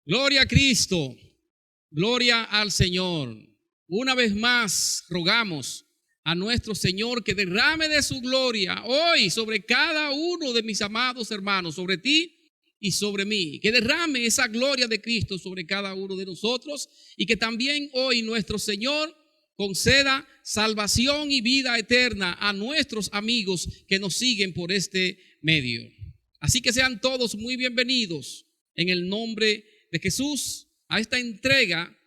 Gloria a Cristo, gloria al Señor. Una vez más rogamos a nuestro Señor que derrame de su gloria hoy sobre cada uno de mis amados hermanos, sobre ti y sobre mí. Que derrame esa gloria de Cristo sobre cada uno de nosotros y que también hoy nuestro Señor conceda salvación y vida eterna a nuestros amigos que nos siguen por este medio. Así que sean todos muy bienvenidos en el nombre de Jesús a esta entrega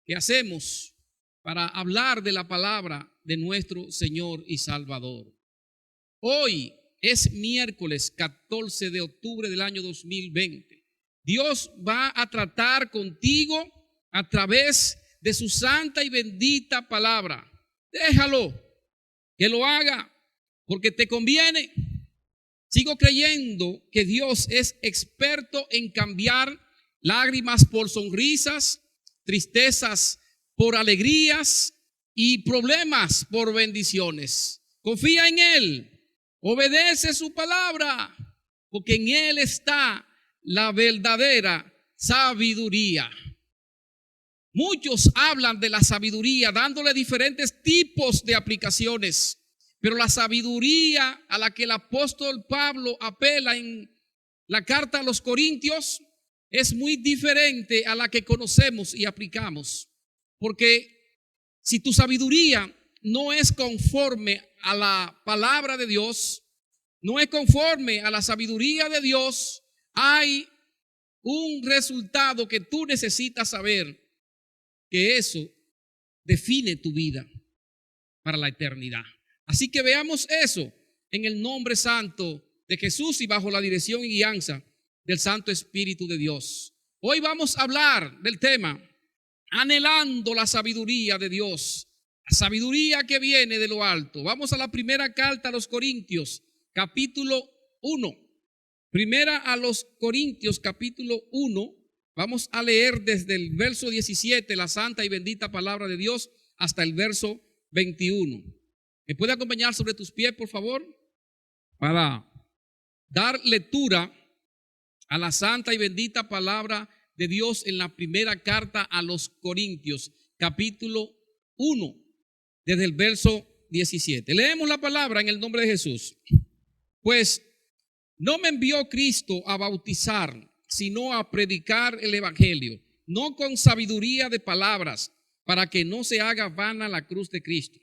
que hacemos para hablar de la palabra de nuestro Señor y Salvador. Hoy es miércoles 14 de octubre del año 2020. Dios va a tratar contigo a través de su santa y bendita palabra. Déjalo que lo haga porque te conviene. Sigo creyendo que Dios es experto en cambiar lágrimas por sonrisas, tristezas por alegrías y problemas por bendiciones. Confía en Él, obedece su palabra, porque en Él está la verdadera sabiduría. Muchos hablan de la sabiduría, dándole diferentes tipos de aplicaciones, pero la sabiduría a la que el apóstol Pablo apela en la carta a los Corintios es muy diferente a la que conocemos y aplicamos. Porque si tu sabiduría no es conforme a la palabra de Dios, no es conforme a la sabiduría de Dios, hay un resultado que tú necesitas saber, que eso define tu vida para la eternidad. Así que veamos eso en el nombre santo de Jesús y bajo la dirección y guianza del Santo Espíritu de Dios. Hoy vamos a hablar del tema anhelando la sabiduría de Dios, la sabiduría que viene de lo alto. Vamos a la primera carta a los Corintios, capítulo 1. Primera a los Corintios, capítulo 1. Vamos a leer desde el verso 17, la santa y bendita palabra de Dios, hasta el verso 21. ¿Me puede acompañar sobre tus pies, por favor? Para dar lectura a la santa y bendita palabra de Dios en la primera carta a los Corintios, capítulo 1, desde el verso 17. Leemos la palabra en el nombre de Jesús. Pues no me envió Cristo a bautizar, sino a predicar el evangelio, no con sabiduría de palabras, para que no se haga vana la cruz de Cristo.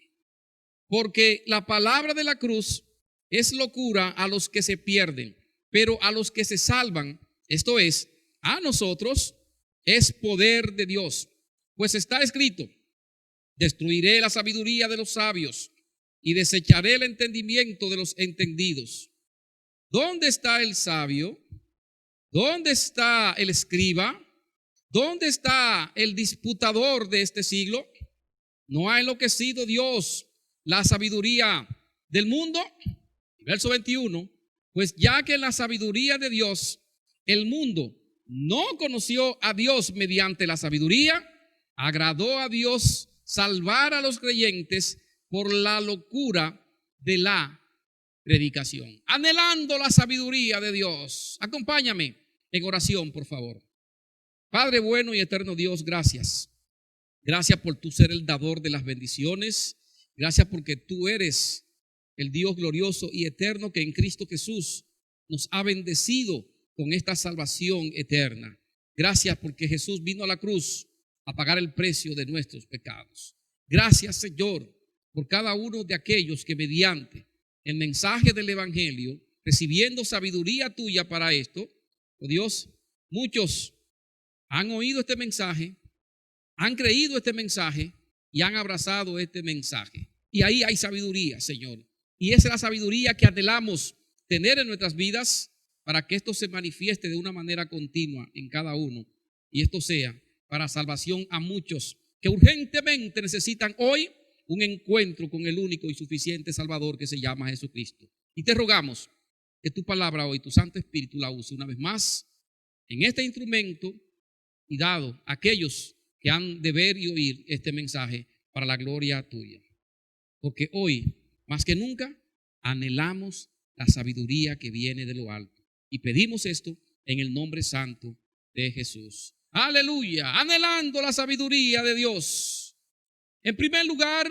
Porque la palabra de la cruz es locura a los que se pierden, pero a los que se salvan, esto es, a nosotros, es poder de Dios. Pues está escrito: destruiré la sabiduría de los sabios y desecharé el entendimiento de los entendidos. ¿Dónde está el sabio? ¿Dónde está el escriba? ¿Dónde está el disputador de este siglo? ¿No ha enloquecido Dios la sabiduría del mundo? Verso 21. Pues ya que la sabiduría de Dios, el mundo no conoció a Dios mediante la sabiduría, agradó a Dios salvar a los creyentes por la locura de la predicación. Anhelando la sabiduría de Dios. Acompáñame en oración, por favor. Padre bueno y eterno Dios, gracias. Gracias por tú ser el dador de las bendiciones. Gracias porque tú eres el Dios glorioso y eterno que en Cristo Jesús nos ha bendecido con esta salvación eterna. Gracias porque Jesús vino a la cruz a pagar el precio de nuestros pecados. Gracias, Señor, por cada uno de aquellos que mediante el mensaje del evangelio, recibiendo sabiduría tuya para esto, oh Dios, muchos han oído este mensaje, han creído este mensaje y han abrazado este mensaje. Y ahí hay sabiduría, Señor. Y esa es la sabiduría que anhelamos tener en nuestras vidas para que esto se manifieste de una manera continua en cada uno. Y esto sea para salvación a muchos que urgentemente necesitan hoy un encuentro con el único y suficiente Salvador que se llama Jesucristo. Y te rogamos que tu palabra hoy, tu Santo Espíritu, la use una vez más en este instrumento y dado a aquellos que han de ver y oír este mensaje para la gloria tuya. Porque hoy, más que nunca, anhelamos la sabiduría que viene de lo alto. Y pedimos esto en el nombre santo de Jesús. Aleluya. Anhelando la sabiduría de Dios. En primer lugar,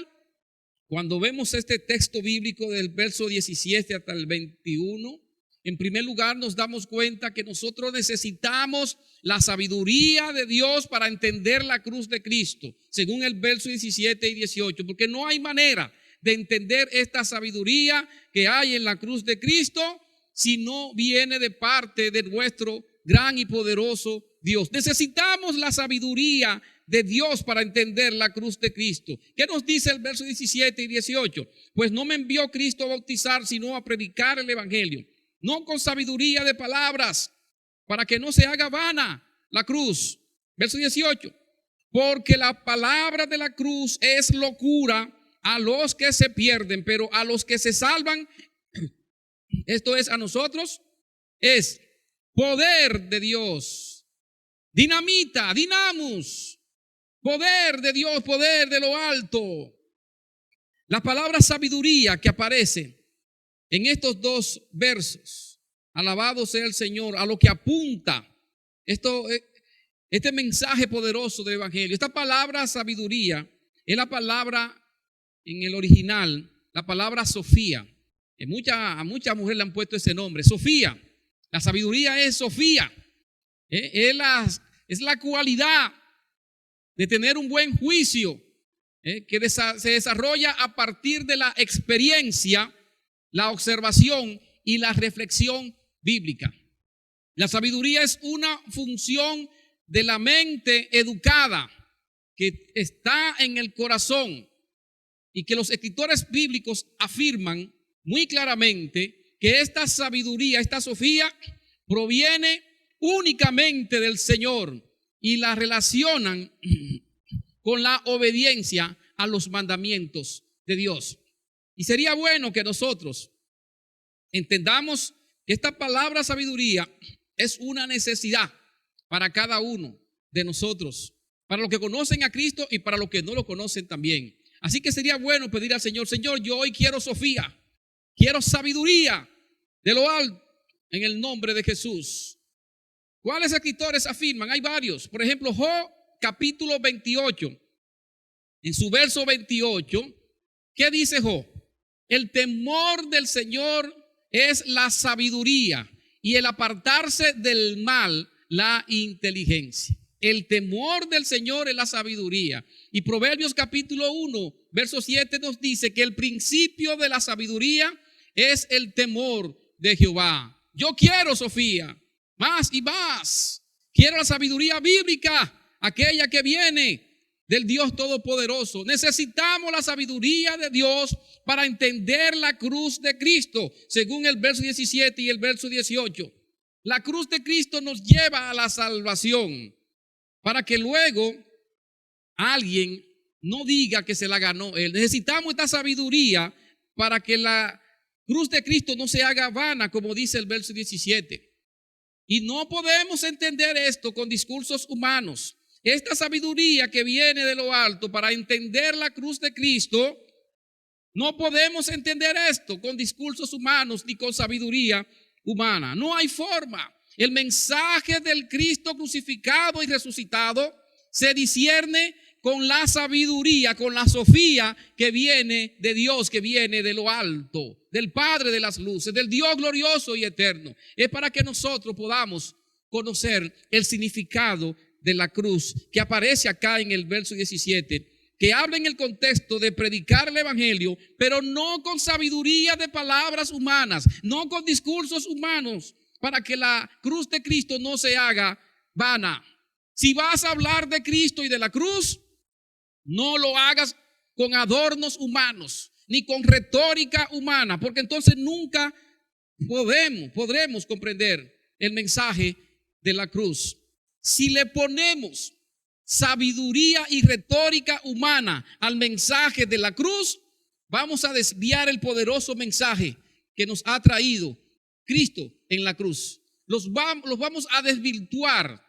cuando vemos este texto bíblico del verso 17 hasta el 21, en primer lugar nos damos cuenta que nosotros necesitamos la sabiduría de Dios para entender la cruz de Cristo, según el verso 17 y 18, porque no hay manera de entender esta sabiduría que hay en la cruz de Cristo si no viene de parte de nuestro gran y poderoso Dios. Necesitamos la sabiduría de Dios para entender la cruz de Cristo. ¿Qué nos dice el verso 17 y 18? Pues no me envió Cristo a bautizar, sino a predicar el evangelio, no con sabiduría de palabras, para que no se haga vana la cruz. Verso 18, porque la palabra de la cruz es locura a los que se pierden, pero a los que se salvan, esto es a nosotros, es poder de Dios. Dinamita, dinamus, poder de Dios, poder de lo alto. La palabra sabiduría que aparece en estos dos versos, alabado sea el Señor, a lo que apunta este mensaje poderoso del evangelio. Esta palabra sabiduría es la palabra en el original, la palabra Sofía. A muchas mujeres le han puesto ese nombre, Sofía. La sabiduría es Sofía. Es la cualidad de tener un buen juicio, que se desarrolla a partir de la experiencia, la observación y la reflexión bíblica. La sabiduría es una función de la mente educada que está en el corazón y que los escritores bíblicos afirman muy claramente que esta sabiduría, esta Sofía, proviene únicamente del Señor y la relacionan con la obediencia a los mandamientos de Dios. Y sería bueno que nosotros entendamos que esta palabra sabiduría es una necesidad para cada uno de nosotros, para los que conocen a Cristo y para los que no lo conocen también. Así que sería bueno pedir al Señor, Señor, yo hoy quiero Sofía, quiero sabiduría de lo alto en el nombre de Jesús. ¿Cuáles escritores afirman? Hay varios. Por ejemplo, Job capítulo 28, en su verso 28, ¿qué dice Job? El temor del Señor es la sabiduría y el apartarse del mal la inteligencia. El temor del Señor es la sabiduría. Y Proverbios capítulo 1, verso 7 nos dice que el principio de la sabiduría es el temor de Jehová. Yo quiero, Sofía, más y más. Quiero la sabiduría bíblica, aquella que viene del Dios Todopoderoso. Necesitamos la sabiduría de Dios para entender la cruz de Cristo, según el verso 17 y el verso 18. La cruz de Cristo nos lleva a la salvación, para que luego alguien no diga que se la ganó él. Necesitamos esta sabiduría para que la cruz de Cristo no se haga vana, como dice el verso 17. Y no podemos entender esto con discursos humanos. Esta sabiduría que viene de lo alto para entender la cruz de Cristo, no podemos entender esto con discursos humanos ni con sabiduría humana. No hay forma. El mensaje del Cristo crucificado y resucitado se discierne con la sabiduría, con la Sofía que viene de Dios, que viene de lo alto, del Padre de las luces, del Dios glorioso y eterno. Es para que nosotros podamos conocer el significado de la cruz que aparece acá en el verso 17, que habla en el contexto de predicar el evangelio, pero no con sabiduría de palabras humanas, no con discursos humanos, para que la cruz de Cristo no se haga vana. Si vas a hablar de Cristo y de la cruz, no lo hagas con adornos humanos, ni con retórica humana, porque entonces nunca podremos comprender el mensaje de la cruz. Si le ponemos sabiduría y retórica humana al mensaje de la cruz, vamos a desviar el poderoso mensaje que nos ha traído Cristo en la cruz. Los vamos a desvirtuar,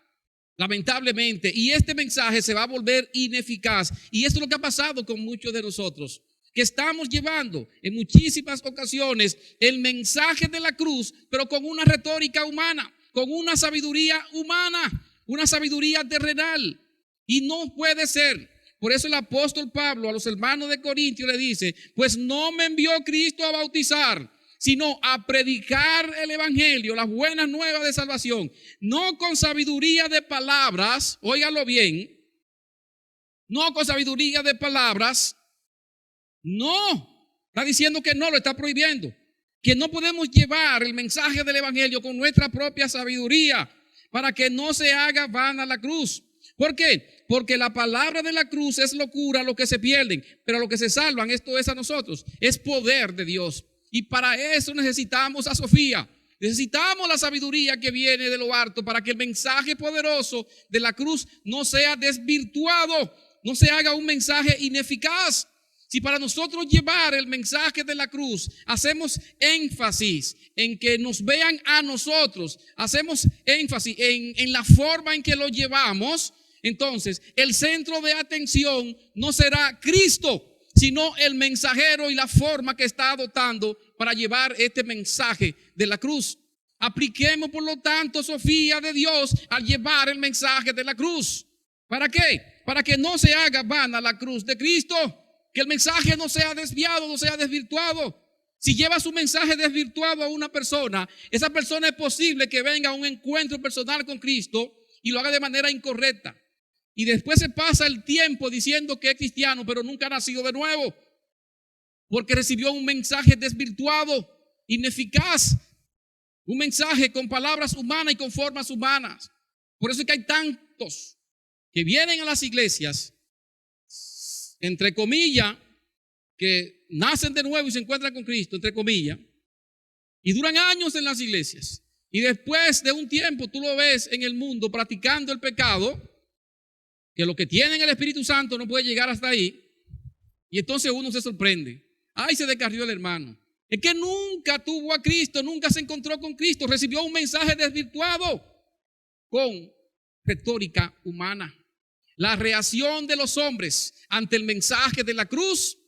lamentablemente, y este mensaje se va a volver ineficaz. Y esto es lo que ha pasado con muchos de nosotros, que estamos llevando en muchísimas ocasiones el mensaje de la cruz, pero con una retórica humana, con una sabiduría humana, una sabiduría terrenal. Y no puede ser. Por eso el apóstol Pablo a los hermanos de Corintios le dice, pues no me envió Cristo a bautizar, sino a predicar el evangelio, las buenas nuevas de salvación, no con sabiduría de palabras, óigalo bien, no con sabiduría de palabras, no, está diciendo que no, lo está prohibiendo, que no podemos llevar el mensaje del evangelio con nuestra propia sabiduría para que no se haga vana la cruz. ¿Por qué? Porque la palabra de la cruz es locura a los que se pierden, pero a los que se salvan, esto es a nosotros, es poder de Dios. Y para eso necesitamos a Sofía, necesitamos la sabiduría que viene de lo alto para que el mensaje poderoso de la cruz no sea desvirtuado, no se haga un mensaje ineficaz. Si para nosotros llevar el mensaje de la cruz hacemos énfasis en que nos vean a nosotros, hacemos énfasis en la forma en que lo llevamos, entonces el centro de atención no será Cristo, sino el mensajero y la forma que está adoptando para llevar este mensaje de la cruz. Apliquemos por lo tanto Sofía de Dios al llevar el mensaje de la cruz. ¿Para qué? Para que no se haga vana la cruz de Cristo, que el mensaje no sea desviado, no sea desvirtuado. Si lleva su mensaje desvirtuado a una persona, esa persona es posible que venga a un encuentro personal con Cristo y lo haga de manera incorrecta. Y después se pasa el tiempo diciendo que es cristiano, pero nunca ha nacido de nuevo, porque recibió un mensaje desvirtuado, ineficaz, un mensaje con palabras humanas y con formas humanas. Por eso es que hay tantos que vienen a las iglesias, entre comillas, que nacen de nuevo y se encuentran con Cristo, entre comillas, y duran años en las iglesias. Y después de un tiempo tú lo ves en el mundo practicando el pecado, que lo que tienen el Espíritu Santo no puede llegar hasta ahí. Y entonces uno se sorprende. Ay, se descarrió el hermano. Es que nunca tuvo a Cristo, nunca se encontró con Cristo, recibió un mensaje desvirtuado con retórica humana. La reacción de los hombres ante el mensaje de la cruz,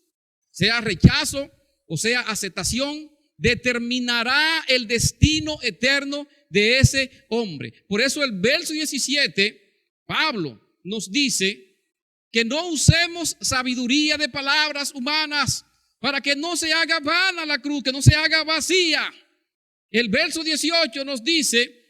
sea rechazo o sea aceptación, determinará el destino eterno de ese hombre. Por eso el verso 17, Pablo nos dice que no usemos sabiduría de palabras humanas para que no se haga vana la cruz, que no se haga vacía. El verso 18 nos dice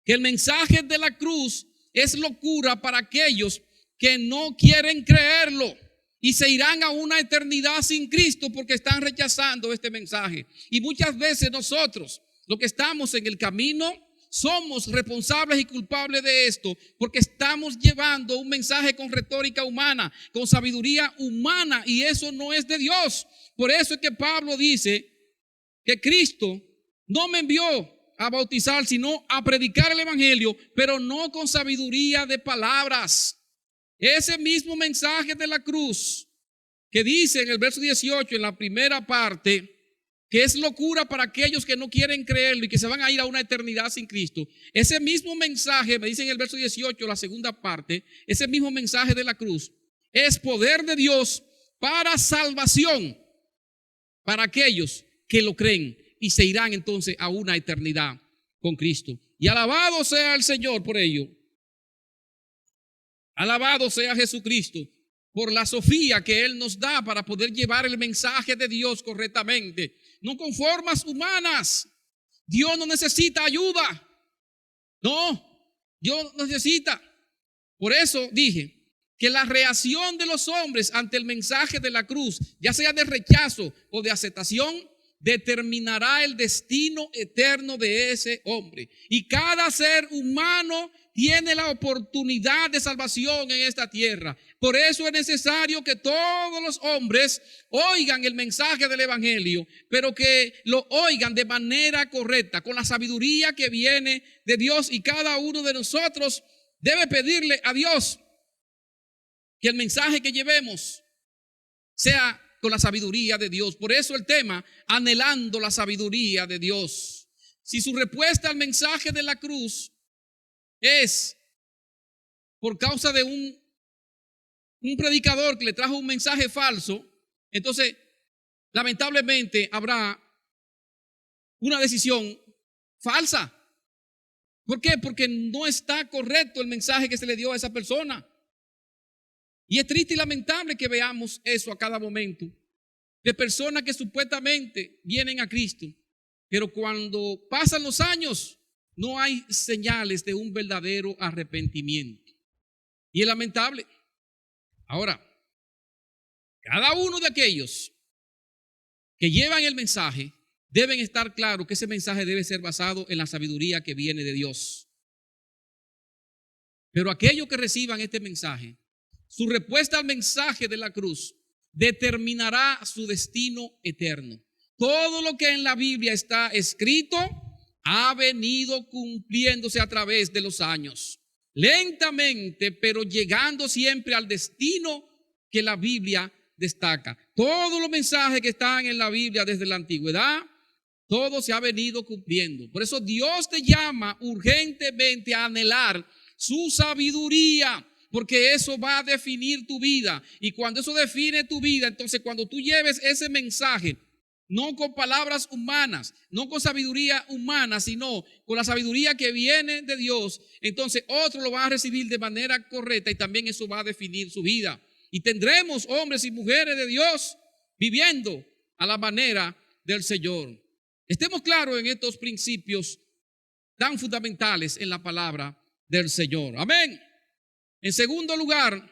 que el mensaje de la cruz es locura para aquellos que no quieren creerlo y se irán a una eternidad sin Cristo porque están rechazando este mensaje. Y muchas veces nosotros, los que estamos en el camino, somos responsables y culpables de esto porque estamos llevando un mensaje con retórica humana, con sabiduría humana, y eso no es de Dios. Por eso es que Pablo dice que Cristo no me envió a bautizar, sino a predicar el evangelio, pero no con sabiduría de palabras. Ese mismo mensaje de la cruz que dice en el verso 18, en la primera parte, que es locura para aquellos que no quieren creerlo y que se van a ir a una eternidad sin Cristo. Ese mismo mensaje, me dice en el verso 18, la segunda parte, ese mismo mensaje de la cruz es poder de Dios para salvación para aquellos que lo creen y se irán entonces a una eternidad con Cristo. Y alabado sea el Señor por ello. Alabado sea Jesucristo por la sofía que Él nos da para poder llevar el mensaje de Dios correctamente, no con formas humanas. Dios no necesita ayuda. No, Dios necesita. Por eso dije que la reacción de los hombres ante el mensaje de la cruz, ya sea de rechazo o de aceptación, determinará el destino eterno de ese hombre. Y cada ser humano tiene la oportunidad de salvación en esta tierra. Por eso es necesario que todos los hombres oigan el mensaje del evangelio, pero que lo oigan de manera correcta, con la sabiduría que viene de Dios. Y cada uno de nosotros debe pedirle a Dios que el mensaje que llevemos sea con la sabiduría de Dios. Por eso el tema, anhelando la sabiduría de Dios. Si su respuesta al mensaje de la cruz es por causa de un predicador que le trajo un mensaje falso, entonces lamentablemente habrá una decisión falsa. ¿Por qué? Porque no está correcto el mensaje que se le dio a esa persona. Y es triste y lamentable que veamos eso a cada momento, de personas que supuestamente vienen a Cristo, pero cuando pasan los años no hay señales de un verdadero arrepentimiento. Y es lamentable. Ahora, cada uno de aquellos que llevan el mensaje deben estar claros que ese mensaje debe ser basado en la sabiduría que viene de Dios. Pero aquellos que reciban este mensaje, su respuesta al mensaje de la cruz determinará su destino eterno. Todo lo que en la Biblia está escrito ha venido cumpliéndose a través de los años, lentamente, pero llegando siempre al destino que la Biblia destaca. Todos los mensajes que están en la Biblia desde la antigüedad, todo se ha venido cumpliendo. Por eso Dios te llama urgentemente a anhelar su sabiduría, porque eso va a definir tu vida. Y cuando eso define tu vida, entonces cuando tú lleves ese mensaje, no con palabras humanas, no con sabiduría humana, sino con la sabiduría que viene de Dios, entonces otros lo van a recibir de manera correcta y también eso va a definir su vida. Y tendremos hombres y mujeres de Dios viviendo a la manera del Señor. Estemos claros en estos principios tan fundamentales en la palabra del Señor. Amén. En segundo lugar,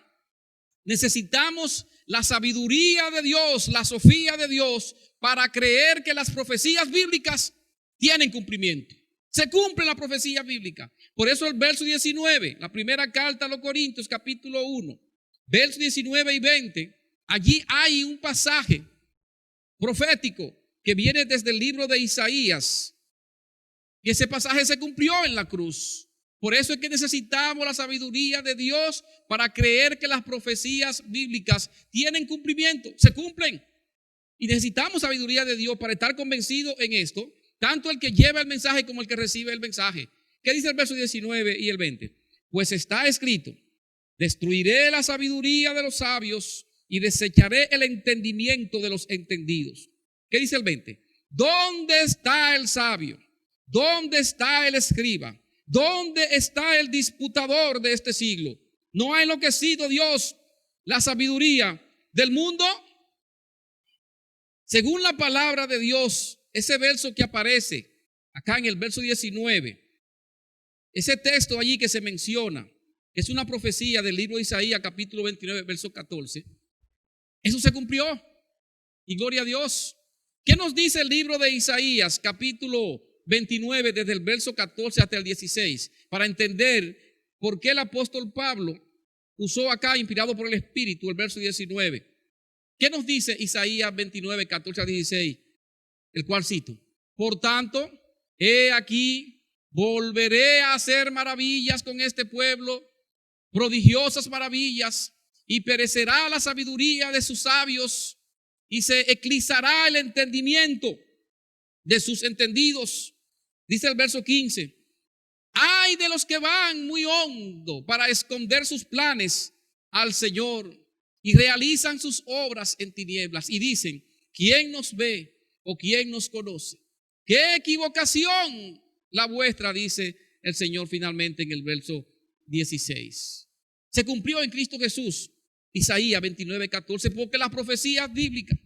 necesitamos la sabiduría de Dios, la sofía de Dios, para creer que las profecías bíblicas tienen cumplimiento. Se cumple la profecía bíblica. Por eso el verso 19, la primera carta a los Corintios, capítulo 1, versos 19 y 20, allí hay un pasaje profético que viene desde el libro de Isaías. Y ese pasaje se cumplió en la cruz. Por eso es que necesitamos la sabiduría de Dios para creer que las profecías bíblicas tienen cumplimiento, se cumplen. Y necesitamos sabiduría de Dios para estar convencidos en esto, tanto el que lleva el mensaje como el que recibe el mensaje. ¿Qué dice el verso 19 y el 20? Pues está escrito: destruiré la sabiduría de los sabios y desecharé el entendimiento de los entendidos. ¿Qué dice el 20? ¿Dónde está el sabio? ¿Dónde está el escriba? ¿Dónde está el disputador de este siglo? ¿No ha enloquecido Dios la sabiduría del mundo? Según la palabra de Dios, ese verso que aparece acá en el verso 19, ese texto allí que se menciona, es una profecía del libro de Isaías, capítulo 29, verso 14. Eso se cumplió. Y gloria a Dios. ¿Qué nos dice el libro de Isaías, capítulo 29, desde el verso 14 hasta el 16? Para entender por qué el apóstol Pablo usó acá, inspirado por el Espíritu, el verso 19. ¿Qué nos dice Isaías 29, 14 a 16? El cual cito: por tanto, he aquí, volveré a hacer maravillas con este pueblo, prodigiosas maravillas, y perecerá la sabiduría de sus sabios, y se eclipsará el entendimiento de sus entendidos. Dice el verso 15: ay de los que van muy hondo para esconder sus planes al Señor y realizan sus obras en tinieblas y dicen: ¿quién nos ve o quién nos conoce? ¡Qué equivocación la vuestra!, dice el Señor finalmente en el verso 16. Se cumplió en Cristo Jesús, Isaías 29, 14, porque las profecías bíblicas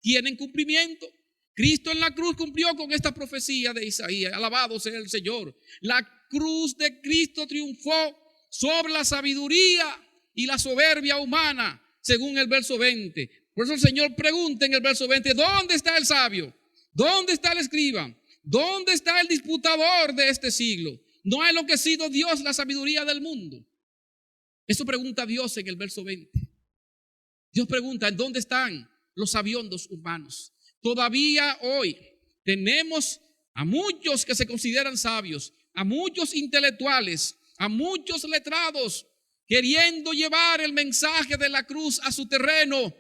tienen cumplimiento. Cristo en la cruz cumplió con esta profecía de Isaías. Alabado sea el Señor. La cruz de Cristo triunfó sobre la sabiduría y la soberbia humana, según el verso 20. Por eso el Señor pregunta en el verso 20: ¿dónde está el sabio? ¿Dónde está el escriba? ¿Dónde está el disputador de este siglo? ¿No ha enloquecido Dios la sabiduría del mundo? Eso pregunta Dios en el verso 20. Dios pregunta: ¿en dónde están los sabiondos humanos? Todavía hoy tenemos a muchos que se consideran sabios, a muchos intelectuales, a muchos letrados, queriendo llevar el mensaje de la cruz a su terreno.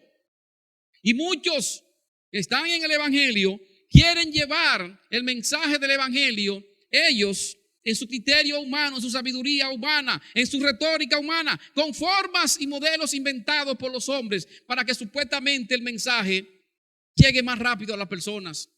Y muchos que están en el evangelio quieren llevar el mensaje del evangelio, ellos en su criterio humano, en su sabiduría humana, en su retórica humana, con formas y modelos inventados por los hombres para que supuestamente el mensaje llegue más rápido a las personas.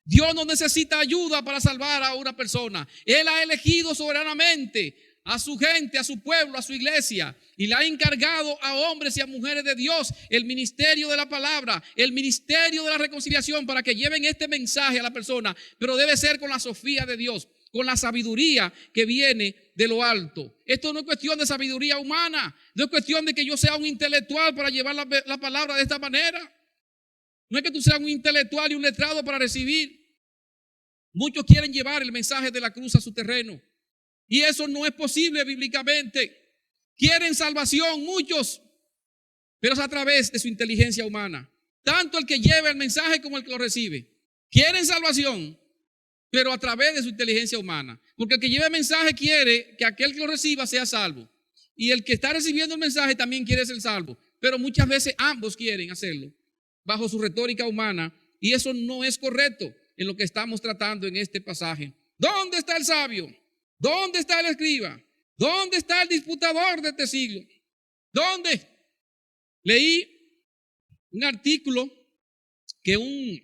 Dios no necesita ayuda para salvar a una persona. Él ha elegido soberanamente a su gente, a su pueblo, a su iglesia, y le ha encargado a hombres y a mujeres de Dios el ministerio de la palabra, el ministerio de la reconciliación, para que lleven este mensaje a la persona. Pero debe ser con la sofía de Dios, con la sabiduría que viene de lo alto. Esto no es cuestión de sabiduría humana, no es cuestión de que yo sea un intelectual para llevar la palabra de esta manera. No es que tú seas un intelectual y un letrado para recibir. Muchos quieren llevar el mensaje de la cruz a su terreno, y eso no es posible bíblicamente. Quieren salvación muchos, pero es a través de su inteligencia humana. Tanto el que lleva el mensaje como el que lo recibe. Quieren salvación, pero a través de su inteligencia humana. Porque el que lleva el mensaje quiere que aquel que lo reciba sea salvo, y el que está recibiendo el mensaje también quiere ser salvo. Pero muchas veces ambos quieren hacerlo bajo su retórica humana, y eso no es correcto en lo que estamos tratando en este pasaje. ¿Dónde está el sabio? ¿Dónde está el escriba? ¿Dónde está el disputador de este siglo? ¿Dónde? Leí un artículo que un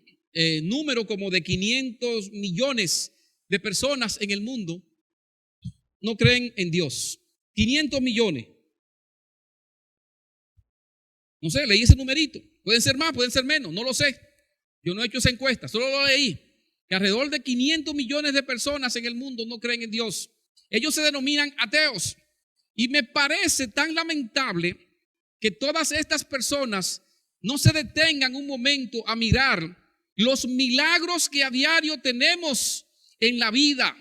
número como de 500 millones de personas en el mundo no creen en Dios. 500 millones. No sé, leí ese numerito. Pueden ser más, pueden ser menos, no lo sé. Yo no he hecho esa encuesta, solo lo leí. Que alrededor de 500 millones de personas en el mundo no creen en Dios. Ellos se denominan ateos. Y me parece tan lamentable que todas estas personas no se detengan un momento a mirar los milagros que a diario tenemos en la vida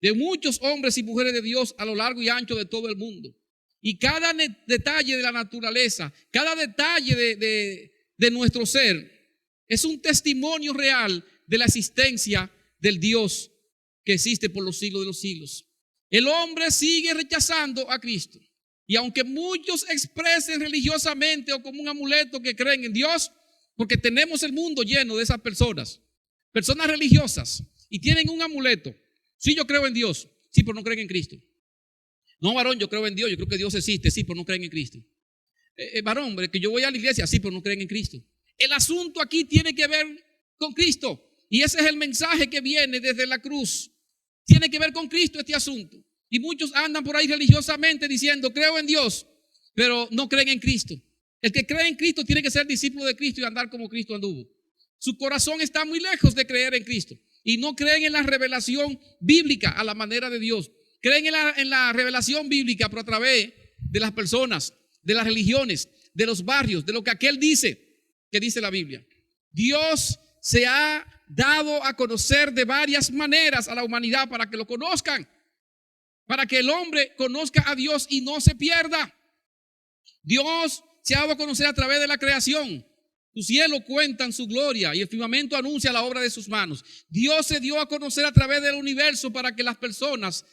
de muchos hombres y mujeres de Dios a lo largo y ancho de todo el mundo. Y cada detalle de la naturaleza, cada detalle de nuestro ser es un testimonio real de la existencia del Dios que existe por los siglos de los siglos. El hombre sigue rechazando a Cristo. Y aunque muchos expresen religiosamente o como un amuleto que creen en Dios, porque tenemos el mundo lleno de esas personas religiosas, y tienen un amuleto. Sí, yo creo en Dios, sí, pero no creen en Cristo. No, varón, yo creo en Dios, yo creo que Dios existe, sí, pero no creen en Cristo. Varón, que yo voy a la iglesia, sí, pero no creen en Cristo. El asunto aquí tiene que ver con Cristo, y ese es el mensaje que viene desde la cruz. Tiene que ver con Cristo este asunto. Y muchos andan por ahí religiosamente diciendo, creo en Dios, pero no creen en Cristo. El que cree en Cristo tiene que ser discípulo de Cristo y andar como Cristo anduvo. Su corazón está muy lejos de creer en Cristo, y no creen en la revelación bíblica a la manera de Dios. Creen en la revelación bíblica, pero a través de las personas, de las religiones, de los barrios, de lo que aquel dice, que dice la Biblia. Dios se ha dado a conocer de varias maneras a la humanidad para que lo conozcan, para que el hombre conozca a Dios y no se pierda. Dios se ha dado a conocer a través de la creación. Sus cielos cuentan su gloria y el firmamento anuncia la obra de sus manos. Dios se dio a conocer a través del universo para que las personas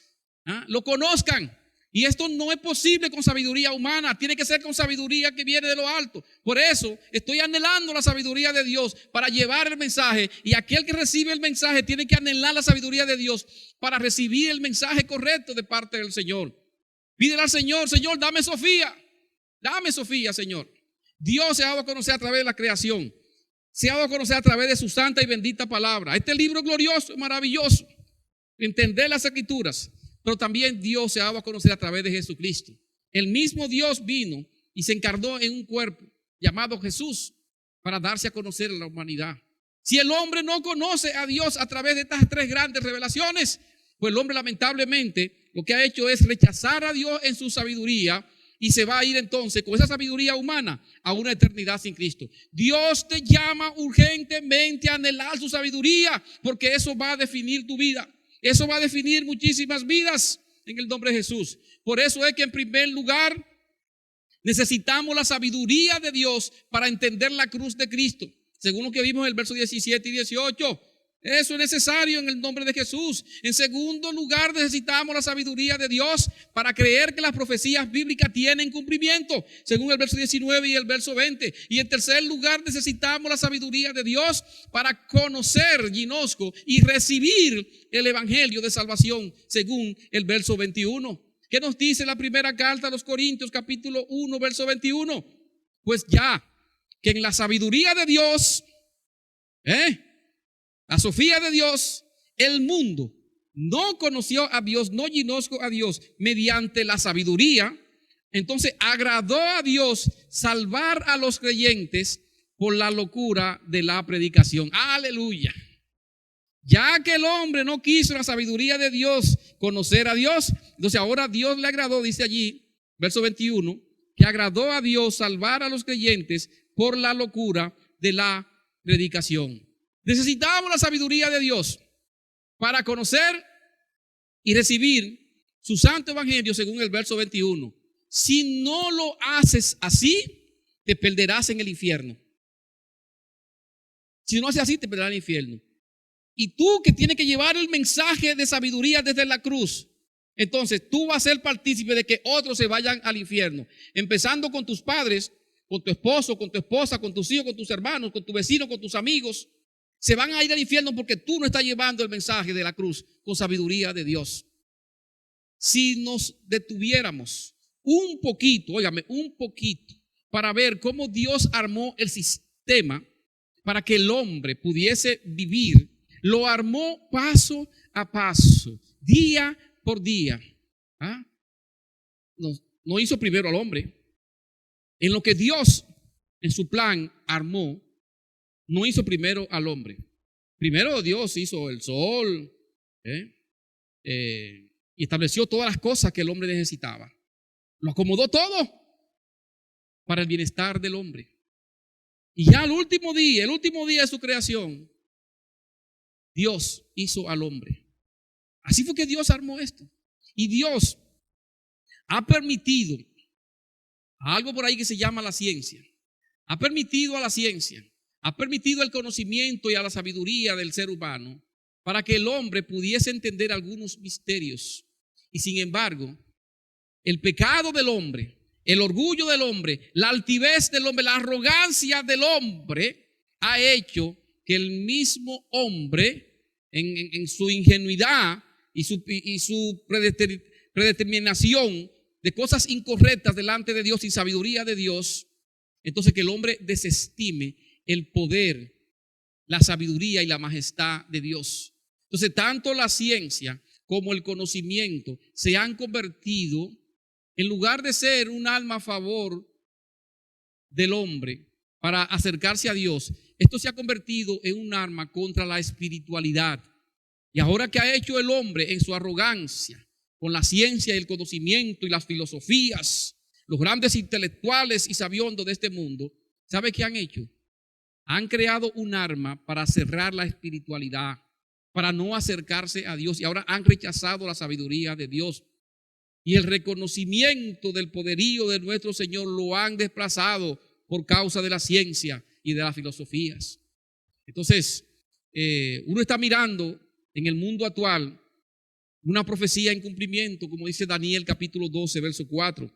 lo conozcan. Y esto no es posible con sabiduría humana, tiene que ser con sabiduría que viene de lo alto. Por eso estoy anhelando la sabiduría de Dios para llevar el mensaje, y aquel que recibe el mensaje tiene que anhelar la sabiduría de Dios para recibir el mensaje correcto de parte del Señor. Pídele al Señor, Señor, dame Sofía, Señor. Dios se ha dado a conocer a través de la creación, se ha dado a conocer a través de su santa y bendita palabra. Este libro glorioso, maravilloso, entender las escrituras. Pero también Dios se ha dado a conocer a través de Jesucristo. El mismo Dios vino y se encarnó en un cuerpo llamado Jesús para darse a conocer a la humanidad. Si el hombre no conoce a Dios a través de estas tres grandes revelaciones, pues el hombre lamentablemente lo que ha hecho es rechazar a Dios en su sabiduría, y se va a ir entonces con esa sabiduría humana a una eternidad sin Cristo. Dios te llama urgentemente a anhelar su sabiduría, porque eso va a definir tu vida. Eso va a definir muchísimas vidas en el nombre de Jesús. Por eso es que en primer lugar necesitamos la sabiduría de Dios para entender la cruz de Cristo, según lo que vimos en el verso 17 y 18. Eso es necesario en el nombre de Jesús. En segundo lugar, necesitamos la sabiduría de Dios para creer que las profecías bíblicas tienen cumplimiento, según el verso 19 y el verso 20. Y en tercer lugar, necesitamos la sabiduría de Dios para conocer, ginosco, y recibir el evangelio de salvación, según el verso 21. ¿Qué nos dice la primera carta a los Corintios, capítulo 1, verso 21? Pues ya que en la sabiduría de Dios, la Sofía de Dios, el mundo no conoció a Dios, no conozco a Dios mediante la sabiduría. Entonces agradó a Dios salvar a los creyentes por la locura de la predicación. Aleluya. Ya que el hombre no quiso la sabiduría de Dios, conocer a Dios, entonces ahora Dios le agradó, dice allí, verso 21, que agradó a Dios salvar a los creyentes por la locura de la predicación. Necesitamos la sabiduría de Dios para conocer y recibir su santo evangelio según el verso 21. Si no lo haces así, te perderás en el infierno. Si no haces así, te perderás en el infierno. Y tú que tienes que llevar el mensaje de sabiduría desde la cruz, entonces tú vas a ser partícipe de que otros se vayan al infierno. Empezando con tus padres, con tu esposo, con tu esposa, con tus hijos, con tus hermanos, con tu vecino, con tus amigos. Se van a ir al infierno porque tú no estás llevando el mensaje de la cruz con sabiduría de Dios. Si nos detuviéramos un poquito, óigame, un poquito, para ver cómo Dios armó el sistema para que el hombre pudiese vivir, lo armó paso a paso, día por día. No hizo primero al hombre. En lo que Dios en su plan armó, no hizo primero al hombre. Primero Dios hizo el sol y estableció todas las cosas que el hombre necesitaba. Lo acomodó todo para el bienestar del hombre. Y ya el último día de su creación, Dios hizo al hombre. Así fue que Dios armó esto. Y Dios ha permitido algo por ahí que se llama la ciencia. Ha permitido a la ciencia, ha permitido el conocimiento y a la sabiduría del ser humano para que el hombre pudiese entender algunos misterios. Y sin embargo, el pecado del hombre, el orgullo del hombre, la altivez del hombre, la arrogancia del hombre ha hecho que el mismo hombre en su ingenuidad y su predeterminación de cosas incorrectas delante de Dios y sabiduría de Dios, entonces que el hombre desestime el poder, la sabiduría y la majestad de Dios. Entonces tanto la ciencia como el conocimiento se han convertido, en lugar de ser un alma a favor del hombre para acercarse a Dios, esto se ha convertido en un arma contra la espiritualidad. Y ahora que ha hecho el hombre en su arrogancia, con la ciencia y el conocimiento y las filosofías, los grandes intelectuales y sabiondos de este mundo, ¿sabe qué han hecho? Han creado un arma para cerrar la espiritualidad, para no acercarse a Dios, y ahora han rechazado la sabiduría de Dios. Y el reconocimiento del poderío de nuestro Señor lo han desplazado por causa de la ciencia y de las filosofías. Entonces, uno está mirando en el mundo actual una profecía en cumplimiento, como dice Daniel capítulo 12, verso 4.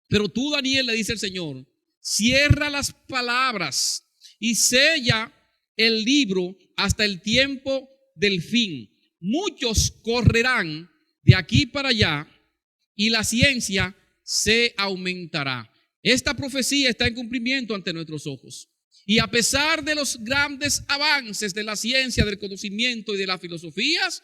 Pero tú, Daniel, le dice el Señor, cierra las palabras y sella el libro hasta el tiempo del fin. Muchos correrán de aquí para allá y la ciencia se aumentará. Esta profecía está en cumplimiento ante nuestros ojos. Y a pesar de los grandes avances de la ciencia, del conocimiento y de las filosofías,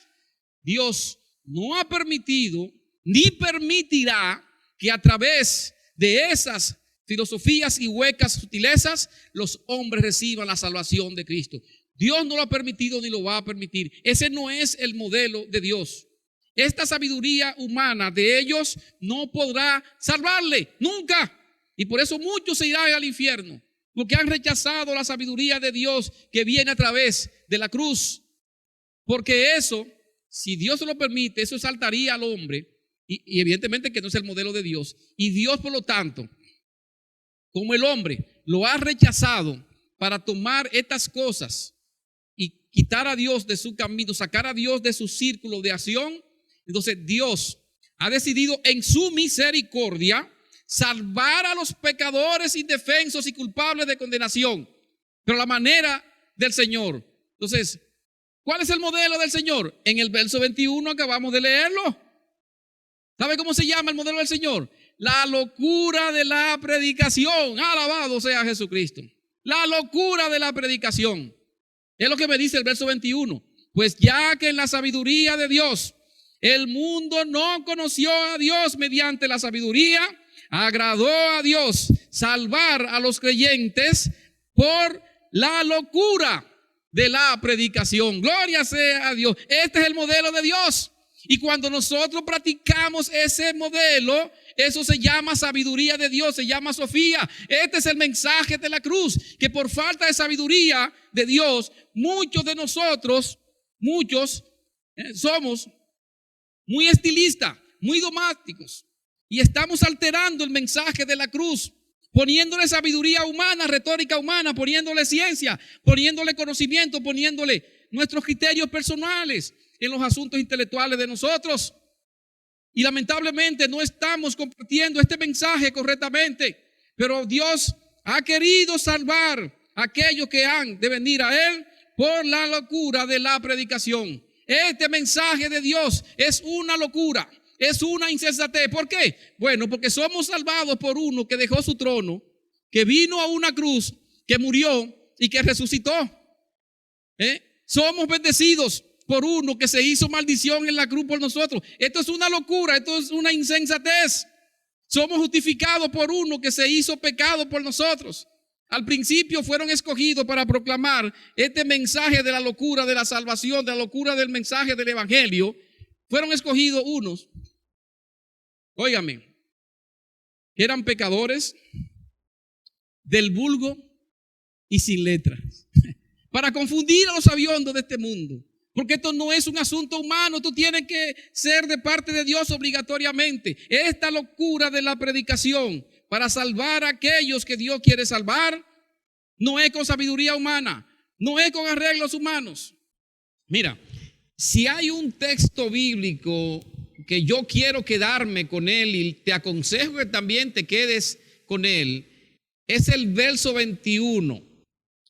Dios no ha permitido ni permitirá que a través de esas filosofías y huecas sutilezas los hombres reciban la salvación de Cristo. Dios no lo ha permitido ni lo va a permitir. Ese no es el modelo de Dios. Esta sabiduría humana de ellos no podrá salvarle nunca. Y por eso muchos se irán al infierno, porque han rechazado la sabiduría de Dios que viene a través de la cruz. Porque eso, si Dios se lo permite, eso exaltaría al hombre y evidentemente que no es el modelo de Dios. Y Dios, por lo tanto, como el hombre lo ha rechazado para tomar estas cosas y quitar a Dios de su camino, sacar a Dios de su círculo de acción, entonces Dios ha decidido en su misericordia salvar a los pecadores indefensos y culpables de condenación, pero la manera del Señor. Entonces, ¿cuál es el modelo del Señor? En el verso 21 acabamos de leerlo. ¿Sabe cómo se llama el modelo del Señor? La locura de la predicación. Alabado sea Jesucristo. La locura de la predicación. Es lo que me dice el verso 21. Pues ya que en la sabiduría de Dios el mundo no conoció a Dios mediante la sabiduría, agradó a Dios salvar a los creyentes por la locura de la predicación. Gloria sea a Dios. Este es el modelo de Dios. Y cuando nosotros practicamos ese modelo, eso se llama sabiduría de Dios, se llama Sofía. Este es el mensaje de la cruz, que por falta de sabiduría de Dios, muchos de nosotros, somos muy estilistas, muy dogmáticos, y estamos alterando el mensaje de la cruz, poniéndole sabiduría humana, retórica humana, poniéndole ciencia, poniéndole conocimiento, poniéndole nuestros criterios personales en los asuntos intelectuales de nosotros. Y lamentablemente no estamos compartiendo este mensaje correctamente. Pero Dios ha querido salvar a aquellos que han de venir a Él por la locura de la predicación. Este mensaje de Dios es una locura, es una insensatez. ¿Por qué? Bueno, porque somos salvados por uno que dejó su trono, que vino a una cruz, que murió y que resucitó. Somos bendecidos por uno que se hizo maldición en la cruz por nosotros. Esto es una locura, esto es una insensatez. Somos justificados por uno que se hizo pecado por nosotros. Al principio fueron escogidos para proclamar este mensaje de la locura de la salvación, de la locura del mensaje del evangelio. Fueron escogidos unos, óigame, que eran pecadores, del vulgo y sin letras, para confundir a los sabiondos de este mundo. Porque esto no es un asunto humano, esto tiene que ser de parte de Dios obligatoriamente. Esta locura de la predicación para salvar a aquellos que Dios quiere salvar, no es con sabiduría humana, no es con arreglos humanos. Mira, si hay un texto bíblico que yo quiero quedarme con él y te aconsejo que también te quedes con él, es el verso 21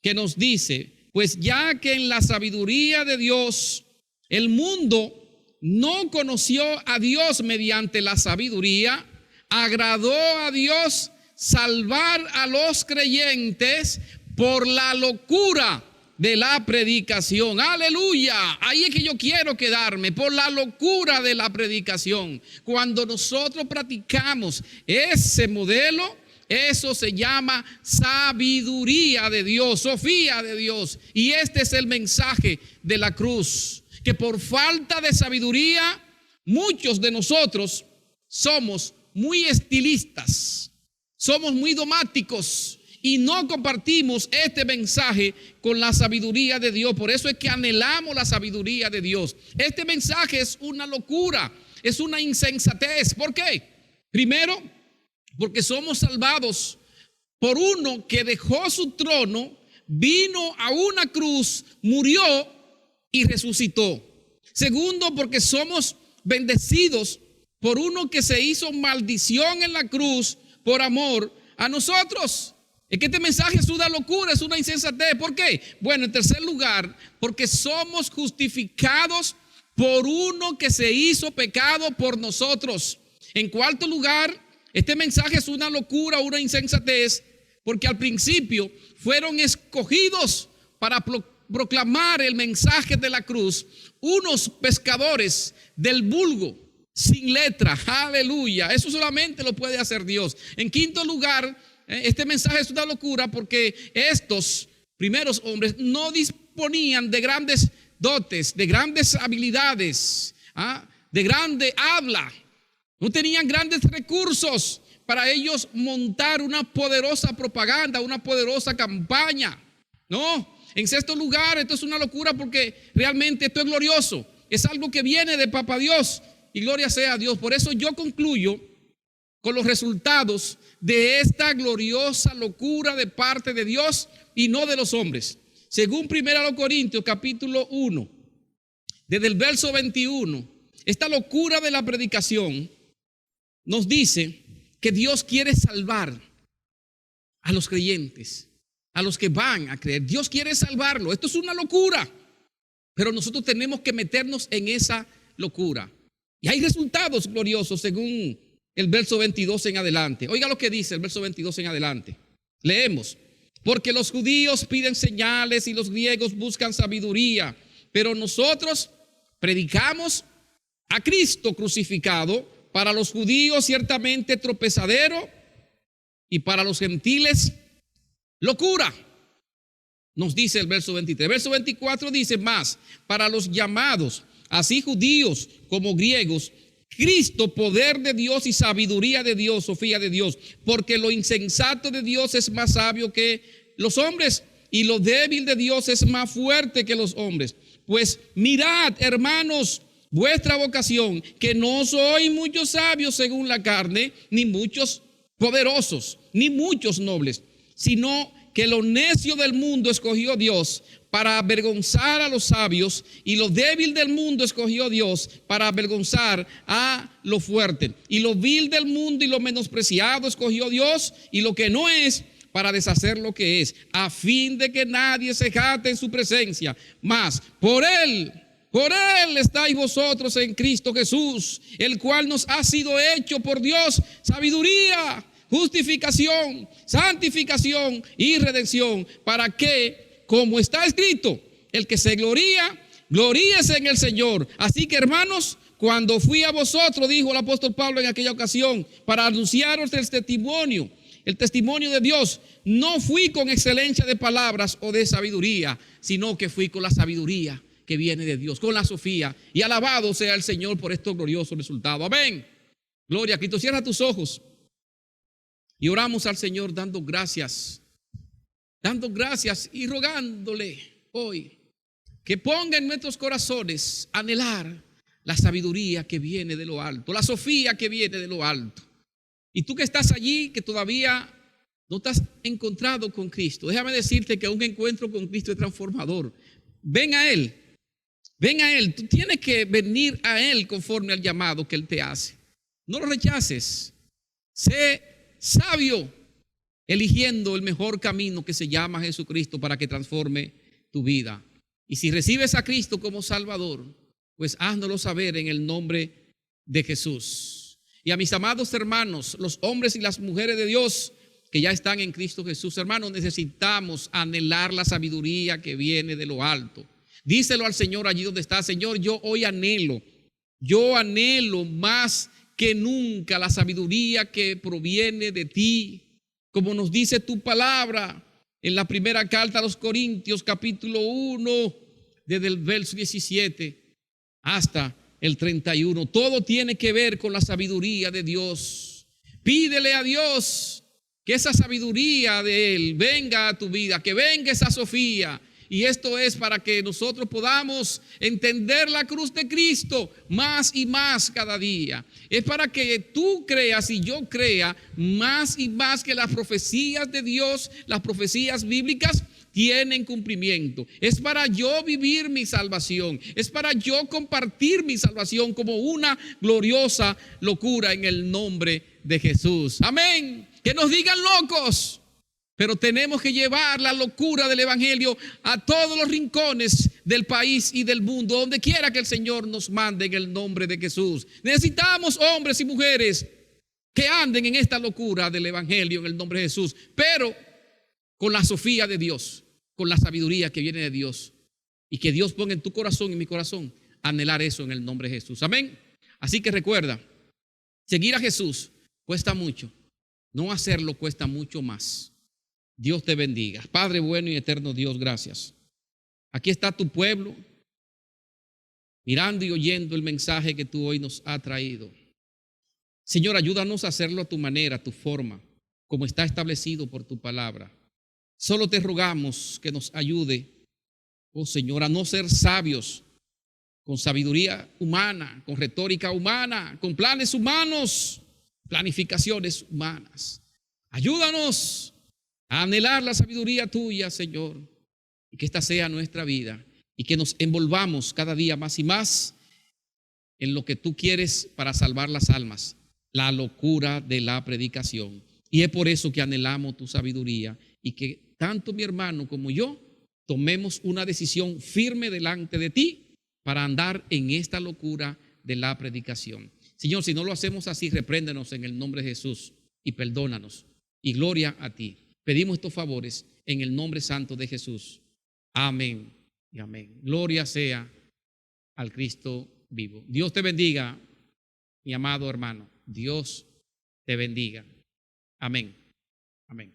que nos dice: pues ya que en la sabiduría de Dios el mundo no conoció a Dios mediante la sabiduría, agradó a Dios salvar a los creyentes por la locura de la predicación. Aleluya. Ahí es que yo quiero quedarme, por la locura de la predicación. Cuando nosotros practicamos ese modelo, eso se llama sabiduría de Dios, Sofía de Dios. Y este es el mensaje de la cruz, que por falta de sabiduría, muchos de nosotros somos muy estilistas, somos muy dogmáticos y no compartimos este mensaje con la sabiduría de Dios. Por eso es que anhelamos la sabiduría de Dios. Este mensaje es una locura, es una insensatez. ¿Por qué? Primero, porque somos salvados por uno que dejó su trono, vino a una cruz, murió y resucitó. Segundo, porque somos bendecidos por uno que se hizo maldición en la cruz por amor a nosotros. Es que este mensaje es una locura, es una insensatez. ¿Por qué? Bueno, en tercer lugar, porque somos justificados por uno que se hizo pecado por nosotros. En cuarto lugar, este mensaje es una locura, una insensatez, porque al principio fueron escogidos para proclamar el mensaje de la cruz unos pescadores del vulgo, sin letra. Aleluya. Eso solamente lo puede hacer Dios. En quinto lugar, este mensaje es una locura porque estos primeros hombres no disponían de grandes dotes, de grandes habilidades, de grande habla. No tenían grandes recursos para ellos montar una poderosa propaganda, una poderosa campaña. No, en sexto lugar, esto es una locura porque realmente esto es glorioso. Es algo que viene de Papá Dios y gloria sea a Dios. Por eso yo concluyo con los resultados de esta gloriosa locura de parte de Dios y no de los hombres. Según 1 Corintios capítulo 1, desde el verso 21, esta locura de la predicación nos dice que Dios quiere salvar a los creyentes, a los que van a creer. Dios quiere salvarlo. Esto es una locura, pero nosotros tenemos que meternos en esa locura. Y hay resultados gloriosos según el verso 22 en adelante. Oiga lo que dice el verso 22 en adelante. Leemos: Porque los judíos piden señales y los griegos buscan sabiduría, pero nosotros predicamos a Cristo crucificado, para los judíos ciertamente tropezadero y para los gentiles locura. Nos dice el verso 23. Verso 24 dice más: para los llamados, así judíos como griegos, Cristo, poder de Dios y sabiduría de Dios, sofía de Dios, porque lo insensato de Dios es más sabio que los hombres y lo débil de Dios es más fuerte que los hombres. Pues mirad, hermanos, vuestra vocación, que no sois muchos sabios según la carne, ni muchos poderosos, ni muchos nobles, sino que lo necio del mundo escogió Dios para avergonzar a los sabios, y lo débil del mundo escogió Dios para avergonzar a lo fuerte, y lo vil del mundo y lo menospreciado escogió Dios, y lo que no es, para deshacer lo que es, a fin de que nadie se jacte en su presencia. Mas por él estáis vosotros en Cristo Jesús, el cual nos ha sido hecho por Dios sabiduría, justificación, santificación y redención, para que, como está escrito, el que se gloría, gloríese en el Señor. Así que, hermanos, cuando fui a vosotros, dijo el apóstol Pablo en aquella ocasión, para anunciaros el testimonio de Dios, no fui con excelencia de palabras o de sabiduría, sino que fui con la sabiduría que viene de Dios, con la sofía. Y alabado sea el Señor por estos gloriosos resultados. Amén. Gloria a Cristo. Cierra tus ojos y oramos al Señor dando gracias y rogándole hoy que ponga en nuestros corazones anhelar la sabiduría que viene de lo alto, la sofía que viene de lo alto. Y tú que estás allí, que todavía no te has encontrado con Cristo, déjame decirte que un encuentro con Cristo es transformador. Ven a Él, tú tienes que venir a Él conforme al llamado que Él te hace. No lo rechaces, sé sabio, eligiendo el mejor camino que se llama Jesucristo para que transforme tu vida. Y si recibes a Cristo como Salvador, pues háznoslo saber en el nombre de Jesús. Y a mis amados hermanos, los hombres y las mujeres de Dios que ya están en Cristo Jesús, hermanos, necesitamos anhelar la sabiduría que viene de lo alto. Díselo al Señor allí donde está: Señor, yo hoy anhelo más que nunca la sabiduría que proviene de ti, como nos dice tu palabra en la primera carta a los Corintios, capítulo 1, desde el verso 17 hasta el 31. Todo tiene que ver con la sabiduría de Dios. Pídele a Dios que esa sabiduría de Él venga a tu vida, que venga esa sofía. Y esto es para que nosotros podamos entender la cruz de Cristo más y más cada día. Es para que tú creas y yo crea más y más que las profecías de Dios, las profecías bíblicas, tienen cumplimiento. Es para yo vivir mi salvación. Es para yo compartir mi salvación como una gloriosa locura en el nombre de Jesús. Amén. Que nos digan locos, pero tenemos que llevar la locura del evangelio a todos los rincones del país y del mundo, donde quiera que el Señor nos mande en el nombre de Jesús. Necesitamos hombres y mujeres que anden en esta locura del evangelio en el nombre de Jesús, pero con la sofía de Dios, con la sabiduría que viene de Dios, y que Dios ponga en tu corazón y en mi corazón anhelar eso en el nombre de Jesús. Amén. Así que recuerda, seguir a Jesús cuesta mucho, no hacerlo cuesta mucho más. Dios te bendiga. Padre bueno y eterno Dios, gracias. Aquí está tu pueblo, mirando y oyendo el mensaje que tú hoy nos has traído. Señor, ayúdanos a hacerlo a tu manera, a tu forma, como está establecido por tu palabra. Solo te rogamos que nos ayude, oh Señor, a no ser sabios con sabiduría humana, con retórica humana, con planes humanos, planificaciones humanas. Ayúdanos a anhelar la sabiduría tuya, Señor, y que esta sea nuestra vida, y que nos envolvamos cada día más y más en lo que tú quieres para salvar las almas, la locura de la predicación. Y es por eso que anhelamos tu sabiduría, y que tanto mi hermano como yo tomemos una decisión firme delante de ti para andar en esta locura de la predicación. Señor, si no lo hacemos así, repréndenos en el nombre de Jesús y perdónanos. Y gloria a ti. Pedimos estos favores en el nombre santo de Jesús. Amén y amén. Gloria sea al Cristo vivo. Dios te bendiga, mi amado hermano. Dios te bendiga. Amén. Amén.